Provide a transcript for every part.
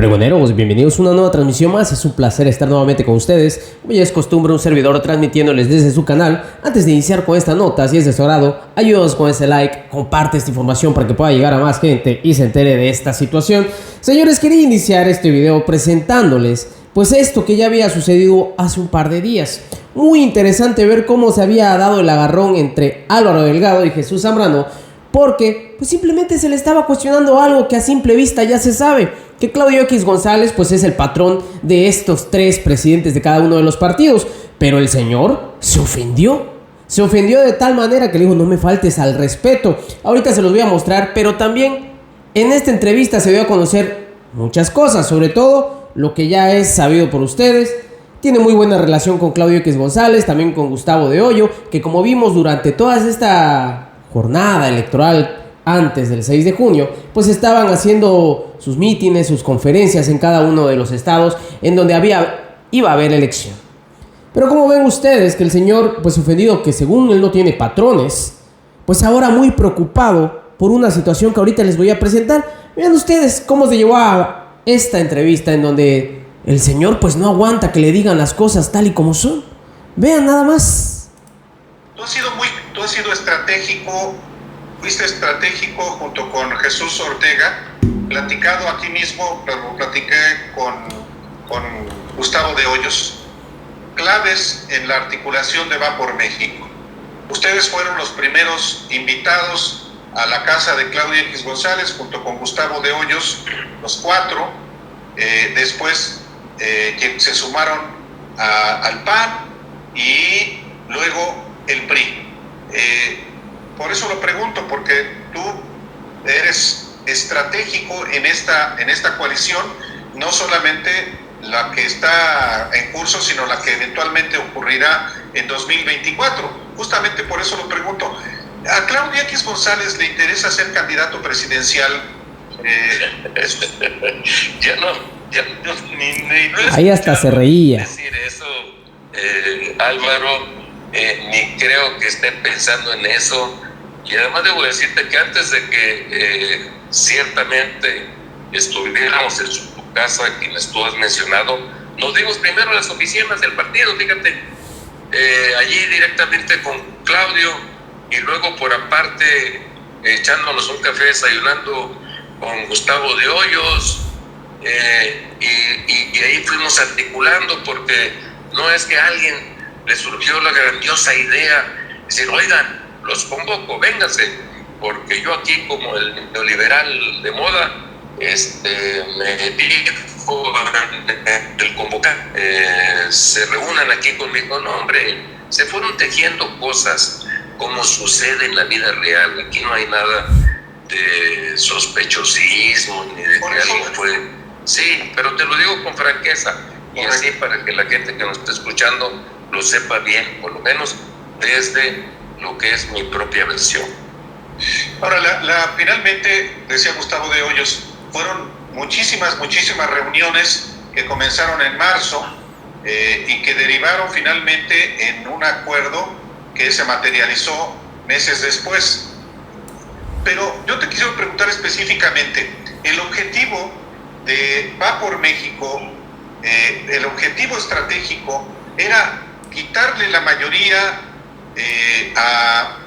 Pregoneros, bienvenidos a una nueva transmisión más. Es un placer estar nuevamente con ustedes. Como ya es costumbre, un servidor transmitiéndoles desde su canal. Antes de iniciar con esta nota, si es de su agrado, ayúdanos con ese like, comparte esta información para que pueda llegar a más gente y se entere de esta situación. Señores, quería iniciar este video presentándoles pues esto que ya había sucedido hace un par de días. Muy interesante ver cómo se había dado el agarrón entre Álvaro Delgado y Jesús Zambrano, porque pues simplemente se le estaba cuestionando algo que a simple vista ya se sabe, que Claudio X González pues es el patrón de estos tres presidentes de cada uno de los partidos, pero el señor se ofendió de tal manera que le dijo: no me faltes al respeto. Ahorita se los voy a mostrar, pero también en esta entrevista se dio a conocer muchas cosas, sobre todo lo que ya es sabido por ustedes. Tiene muy buena relación con Claudio X González, también con Gustavo de Hoyo, que como vimos durante toda esta jornada electoral antes del 6 de junio, pues estaban haciendo sus mítines, sus conferencias en cada uno de los estados en donde iba a haber elección. Pero como ven ustedes que el señor, pues ofendido que según él no tiene patrones, pues ahora muy preocupado por una situación que ahorita les voy a presentar. Vean ustedes cómo se llevó a esta entrevista en donde el señor pues no aguanta que le digan las cosas tal y como son. Vean nada más. Tú has sido estratégico, fuiste estratégico junto con Jesús Ortega, platicado aquí mismo, lo platiqué con Gustavo de Hoyos, claves en la articulación de Va por México. Ustedes fueron los primeros invitados a la casa de Claudio X González junto con Gustavo de Hoyos, los cuatro. Después se sumaron al PAN y luego el PRI. Por eso lo pregunto, porque tú eres estratégico en esta coalición, no solamente la que está en curso, sino la que eventualmente ocurrirá en 2024. Justamente por eso lo pregunto. ¿A Claudio X González le interesa ser candidato presidencial? Ahí hasta se reía. Decir eso, Álvaro, ni creo que esté pensando en eso. Y además debo decirte que antes de que ciertamente estuviéramos en su casa, quienes tú has mencionado, nos dimos primero a las oficinas del partido, fíjate, allí directamente con Claudio, y luego por aparte echándonos un café, desayunando con Gustavo de Hoyos, y ahí fuimos articulando, porque no es que a alguien le surgió la grandiosa idea, decir: oigan, los convoco, vénganse, porque yo aquí como el neoliberal de moda, me dijo el convocar, se reúnan aquí conmigo. No, hombre, se fueron tejiendo cosas como sucede en la vida real. Aquí no hay nada de sospechosismo ni de que alguien fue. Sí, pero te lo digo con franqueza, y así para que la gente que nos está escuchando lo sepa bien, por lo menos desde lo que es mi propia versión. Ahora, finalmente, decía Gustavo de Hoyos, fueron muchísimas reuniones que comenzaron en marzo y que derivaron finalmente en un acuerdo que se materializó meses después. Pero yo te quisiera preguntar específicamente, el objetivo de Va por México, el objetivo estratégico era quitarle la mayoría a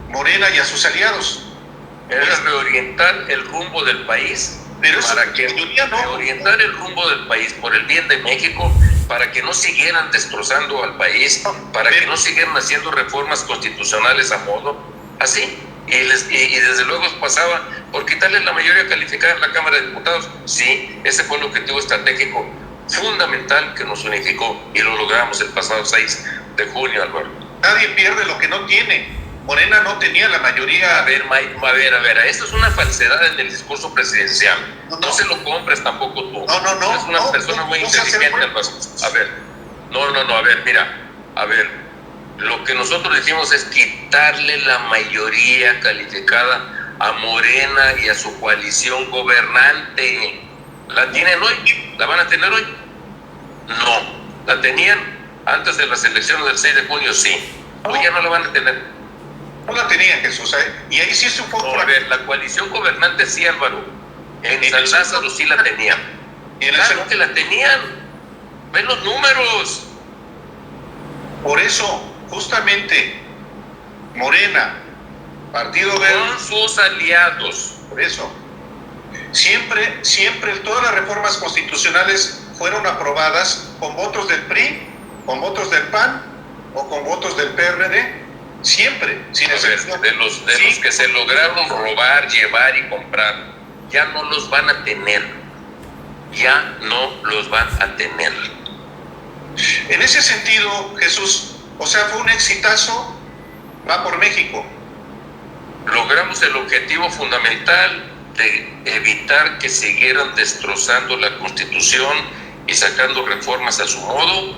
Morena y a sus aliados. Era reorientar el rumbo del país, pero para que reorientar el rumbo del país por el bien de México, para que no siguieran destrozando al país, para que no siguieran haciendo reformas constitucionales a modo, así. Y desde luego pasaba por quitarle la mayoría calificada en la Cámara de Diputados. Sí, ese fue el objetivo estratégico fundamental que nos unificó, y lo logramos el pasado 6 de junio, Álvaro. Nadie pierde lo que no tiene. Morena no tenía la mayoría. A ver, esto es una falsedad en el discurso presidencial. No se lo compres tampoco tú. No. Es una persona muy inteligente, Álvaro. A ver, lo que nosotros decimos es quitarle la mayoría calificada a Morena y a su coalición gobernante. ¿La tienen hoy? ¿La van a tener hoy? No. ¿La tenían antes de las elecciones del 6 de junio? Sí. Hoy ya no la van a tener. No la tenía, Jesús, y ahí sí se fue. No, a ver, la coalición gobernante sí, Álvaro. En San Lázaro sí la tenía. Y en claro que la tenían. Ven los números. Por eso, justamente, Morena, Partido Verde, con sus aliados. por eso, siempre todas las reformas constitucionales fueron aprobadas con votos del PRI, con votos del PAN o con votos del PRD, siempre, sin excepción. De los que se lograron robar, llevar y comprar, ya no los van a tener. Ya no los van a tener. En ese sentido, Jesús, o sea, fue un exitazo, va por México. Logramos el objetivo fundamental de evitar que siguieran destrozando la Constitución y sacando reformas a su modo,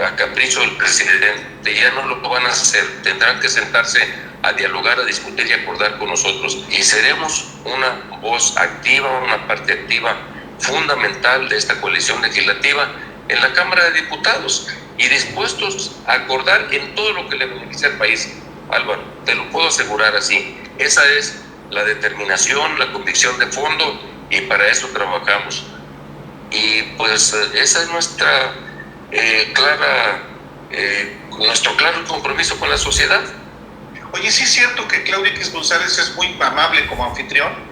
a capricho del presidente. Ya no lo van a hacer, tendrán que sentarse a dialogar, a discutir y acordar con nosotros. Y seremos una voz activa, una parte activa fundamental de esta coalición legislativa en la Cámara de Diputados y dispuestos a acordar en todo lo que le beneficie al país. Álvaro, te lo puedo asegurar así. Esa es la determinación, la convicción de fondo, y para eso trabajamos. Y pues esa es nuestra nuestro claro compromiso con la sociedad. Oye, ¿sí es cierto que Claudio X González es muy amable como anfitrión?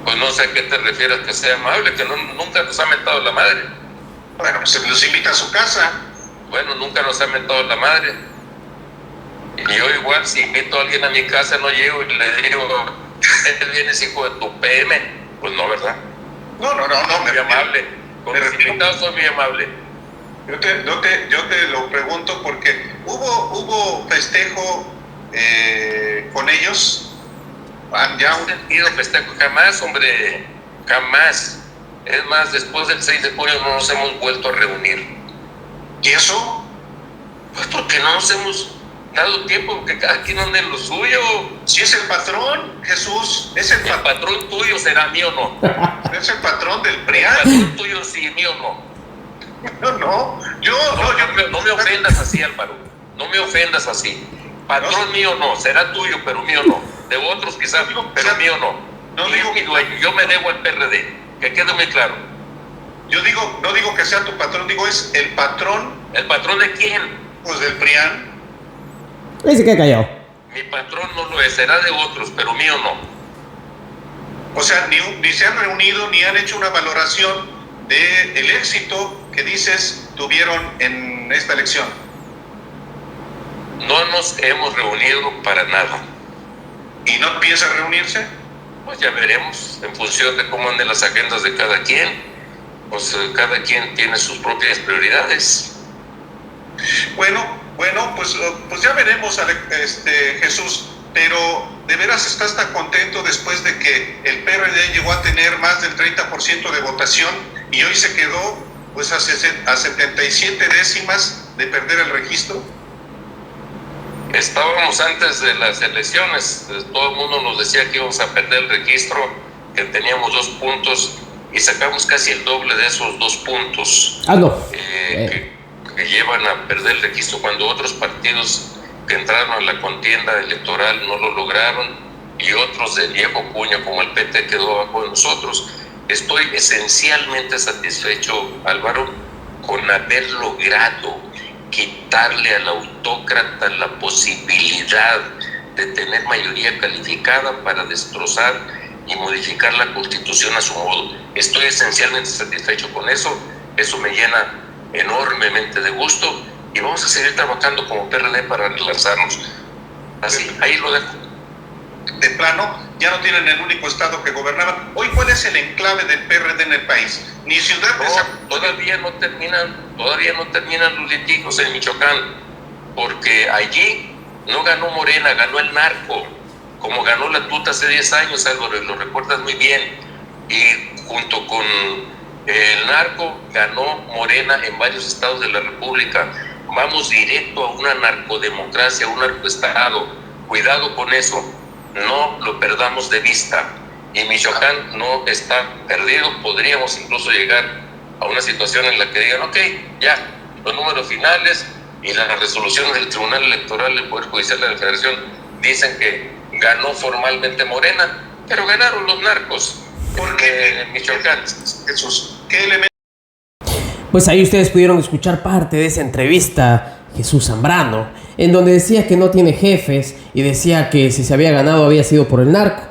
Pues no sé a qué te refieres que sea amable, que nunca nos ha mentado la madre. Bueno, pues los invita a su casa. Bueno, nunca nos ha mentado la madre. Y yo igual, si invito a alguien a mi casa, no llego y le digo, vienes hijo de tu PM. Pues no, ¿verdad? No. Muy amable. Con los invitados soy muy amable. Yo te lo pregunto porque hubo festejo con ellos. Ya un sentido festejo, jamás, hombre, jamás. Es más, después del 6 de junio no nos hemos vuelto a reunir. ¿Y eso? Pues porque no nos hemos dado tiempo, porque cada quien anda en lo suyo. Si es el patrón, Jesús, es el patrón. ¿El patrón tuyo será mío o no? Es el patrón del PRIAN. ¿El patrón tuyo sí, mío o no? No me ofendas así, Álvaro. No me ofendas así. Patrón mío no, será tuyo, pero mío no. De otros quizás, pero mío no. No digo mi dueño, yo me debo al PRD, que quede muy claro. No digo que sea tu patrón, digo es el patrón. ¿El patrón de quién? Pues del PRIAN. Ahí se queda callado. Mi patrón no lo es, será de otros, pero mío no. O sea, ni se han reunido ni han hecho una valoración del éxito que dices tuvieron en esta elección. No nos hemos reunido para nada. ¿Y no piensa reunirse? Pues ya veremos, en función de cómo anden las agendas de cada quien. Pues cada quien tiene sus propias prioridades. Bueno, pues ya veremos, Jesús. Pero ¿de veras estás tan contento después de que el PRD llegó a tener más del 30% de votación y hoy se quedó pues a 77 décimas de perder el registro? Estábamos antes de las elecciones, todo el mundo nos decía que íbamos a perder el registro, que teníamos 2 puntos y sacamos casi el doble de esos 2 puntos que llevan a perder el registro, cuando otros partidos que entraron a la contienda electoral no lo lograron y otros de viejo cuño como el PT quedó abajo de nosotros. Estoy esencialmente satisfecho, Álvaro, con haber logrado quitarle al autócrata la posibilidad de tener mayoría calificada para destrozar y modificar la Constitución a su modo. Estoy esencialmente satisfecho con eso, eso me llena enormemente de gusto y vamos a seguir trabajando como PRD para relanzarnos. Así, ahí lo dejo. De plano, ya no tienen el único estado que gobernaban. Hoy, ¿cuál es el enclave del PRD en el país? Ni ciudad de todavía no terminan los litigios en Michoacán, porque allí no ganó Morena, ganó el narco, como ganó la tuta hace 10 años, Álvaro, y lo recuerdas muy bien, y junto con el narco ganó Morena en varios estados de la República. Vamos directo a una narcodemocracia, a un narcoestado. Cuidado con eso, no lo perdamos de vista. Y Michoacán no está perdido, podríamos incluso llegar a una situación en la que digan, ok, ya, los números finales y las resoluciones del Tribunal Electoral del Poder Judicial de la Federación dicen que ganó formalmente Morena, pero ganaron los narcos. ¿Por qué? En Michoacán. Jesús, ¿qué elemento? Pues ahí ustedes pudieron escuchar parte de esa entrevista, Jesús Zambrano, en donde decía que no tiene jefes y decía que si se había ganado había sido por el narco.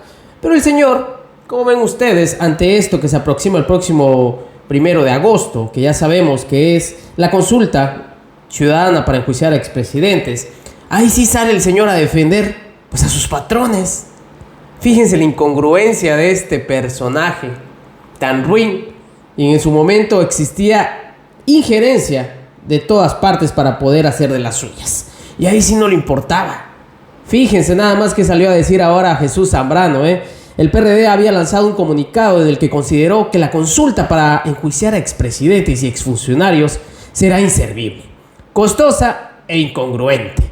Pero el señor, como ven ustedes, ante esto que se aproxima el próximo 1 de agosto, que ya sabemos que es la consulta ciudadana para enjuiciar a expresidentes, ahí sí sale el señor a defender pues a sus patrones. Fíjense la incongruencia de este personaje tan ruin, y en su momento existía injerencia de todas partes para poder hacer de las suyas, y ahí sí no le importaba. Fíjense nada más que salió a decir ahora Jesús Zambrano, El PRD había lanzado un comunicado en el que consideró que la consulta para enjuiciar a expresidentes y exfuncionarios será inservible, costosa e incongruente.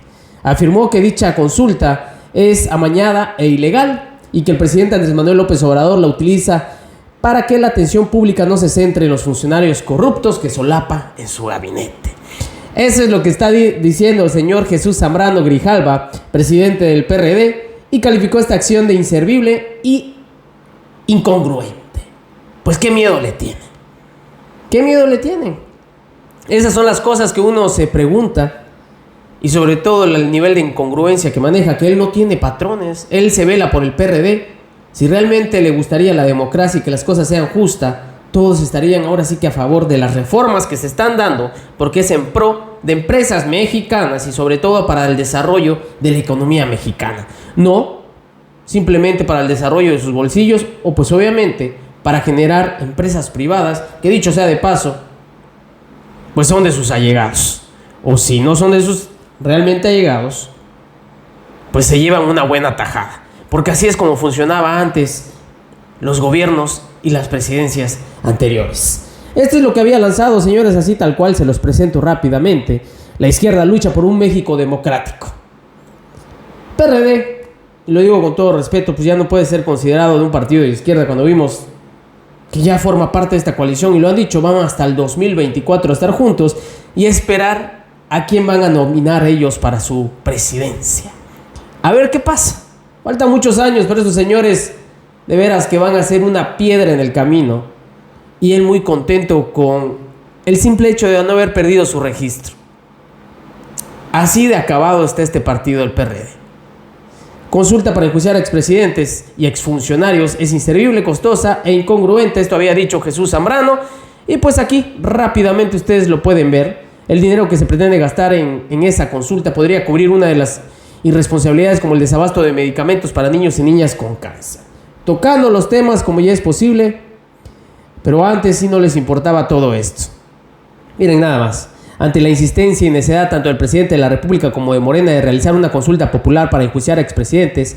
Afirmó que dicha consulta es amañada e ilegal y que el presidente Andrés Manuel López Obrador la utiliza para que la atención pública no se centre en los funcionarios corruptos que solapa en su gabinete. Eso es lo que está diciendo el señor Jesús Zambrano Grijalva, presidente del PRD, y calificó esta acción de inservible y incongruente. Pues qué miedo le tienen. ¿Qué miedo le tienen? Esas son las cosas que uno se pregunta, y sobre todo el nivel de incongruencia que maneja, que él no tiene patrones, él se vela por el PRD. Si realmente le gustaría la democracia y que las cosas sean justas, todos estarían ahora sí que a favor de las reformas que se están dando, porque es en pro de empresas mexicanas y sobre todo para el desarrollo de la economía mexicana. No simplemente para el desarrollo de sus bolsillos, o pues obviamente para generar empresas privadas que, dicho sea de paso, pues son de sus allegados. O si no son de sus realmente allegados, pues se llevan una buena tajada. Porque así es como funcionaba antes los gobiernos y las presidencias anteriores. Esto es lo que había lanzado, señores, así tal cual se los presento rápidamente. La izquierda lucha por un México democrático. PRD, y lo digo con todo respeto, pues ya no puede ser considerado de un partido de izquierda cuando vimos que ya forma parte de esta coalición, y lo han dicho, vamos hasta el 2024 a estar juntos y esperar a quién van a nominar ellos para su presidencia. A ver qué pasa. Faltan muchos años, pero estos señores de veras que van a ser una piedra en el camino, y él muy contento con el simple hecho de no haber perdido su registro. Así de acabado está este partido del PRD. Consulta para enjuiciar a expresidentes y exfuncionarios es inservible, costosa e incongruente. Esto había dicho Jesús Zambrano. Y pues aquí rápidamente ustedes lo pueden ver. El dinero que se pretende gastar en esa consulta podría cubrir una de las irresponsabilidades como el desabasto de medicamentos para niños y niñas con cáncer. Tocando los temas como ya es posible, pero antes sí no les importaba todo esto. Miren nada más. Ante la insistencia y necedad tanto del presidente de la República como de Morena de realizar una consulta popular para enjuiciar a expresidentes,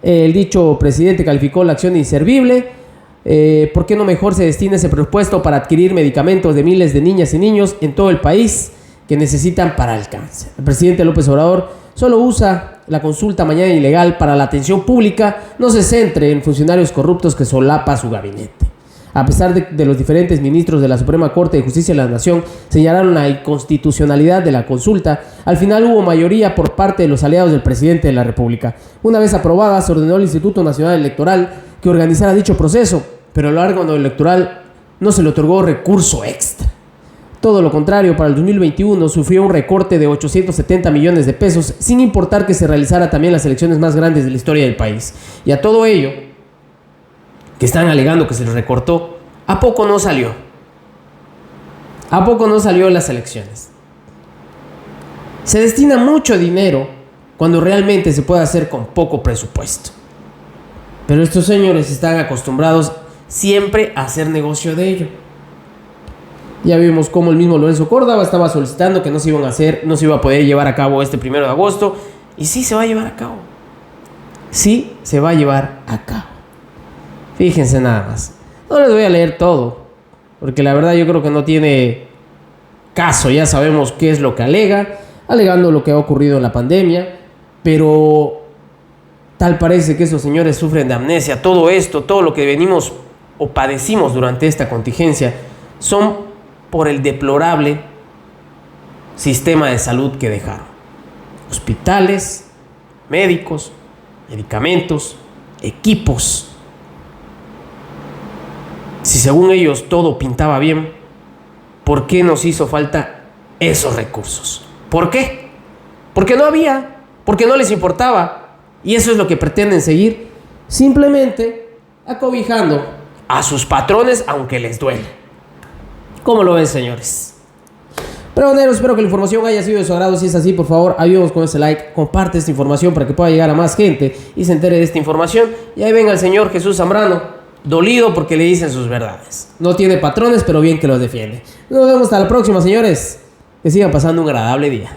el dicho presidente calificó la acción de inservible. ¿Por qué no mejor se destina ese presupuesto para adquirir medicamentos de miles de niñas y niños en todo el país que necesitan para el cáncer? El presidente López Obrador solo usa la consulta mañana ilegal para la atención pública, no se centre en funcionarios corruptos que solapa su gabinete. A pesar de los diferentes ministros de la Suprema Corte de Justicia de la Nación señalaron la inconstitucionalidad de la consulta, al final hubo mayoría por parte de los aliados del presidente de la República. Una vez aprobada, se ordenó al Instituto Nacional Electoral que organizara dicho proceso, pero al órgano electoral no se le otorgó recurso extra. Todo lo contrario, para el 2021 sufrió un recorte de 870 millones de pesos, sin importar que se realizara también las elecciones más grandes de la historia del país. Y a todo ello, que están alegando que se les recortó, ¿a poco no salió? ¿A poco no salió en las elecciones? Se destina mucho dinero cuando realmente se puede hacer con poco presupuesto. Pero estos señores están acostumbrados siempre a hacer negocio de ello. Ya vimos cómo el mismo Lorenzo Córdoba estaba solicitando que no se iba a poder llevar a cabo este 1 de agosto. Y sí se va a llevar a cabo. Sí se va a llevar a cabo. Fíjense nada más. No les voy a leer todo, porque la verdad yo creo que no tiene caso. Ya sabemos qué es lo que alega, alegando lo que ha ocurrido en la pandemia, pero tal parece que esos señores sufren de amnesia. Todo esto, todo lo que venimos o padecimos durante esta contingencia, son por el deplorable sistema de salud que dejaron. Hospitales, médicos, medicamentos, equipos. Si según ellos todo pintaba bien, ¿por qué nos hizo falta esos recursos? ¿Por qué? Porque no había, porque no les importaba. Y eso es lo que pretenden seguir, simplemente acobijando a sus patrones aunque les duele. ¿Cómo lo ven, señores? Pregoneros, espero que la información haya sido de su agrado. Si es así, por favor, ayúdenos con ese like, comparte esta información para que pueda llegar a más gente y se entere de esta información. Y ahí venga el señor Jesús Zambrano, dolido porque le dicen sus verdades. No tiene patrones, pero bien que los defiende. Nos vemos hasta la próxima, señores. Que sigan pasando un agradable día.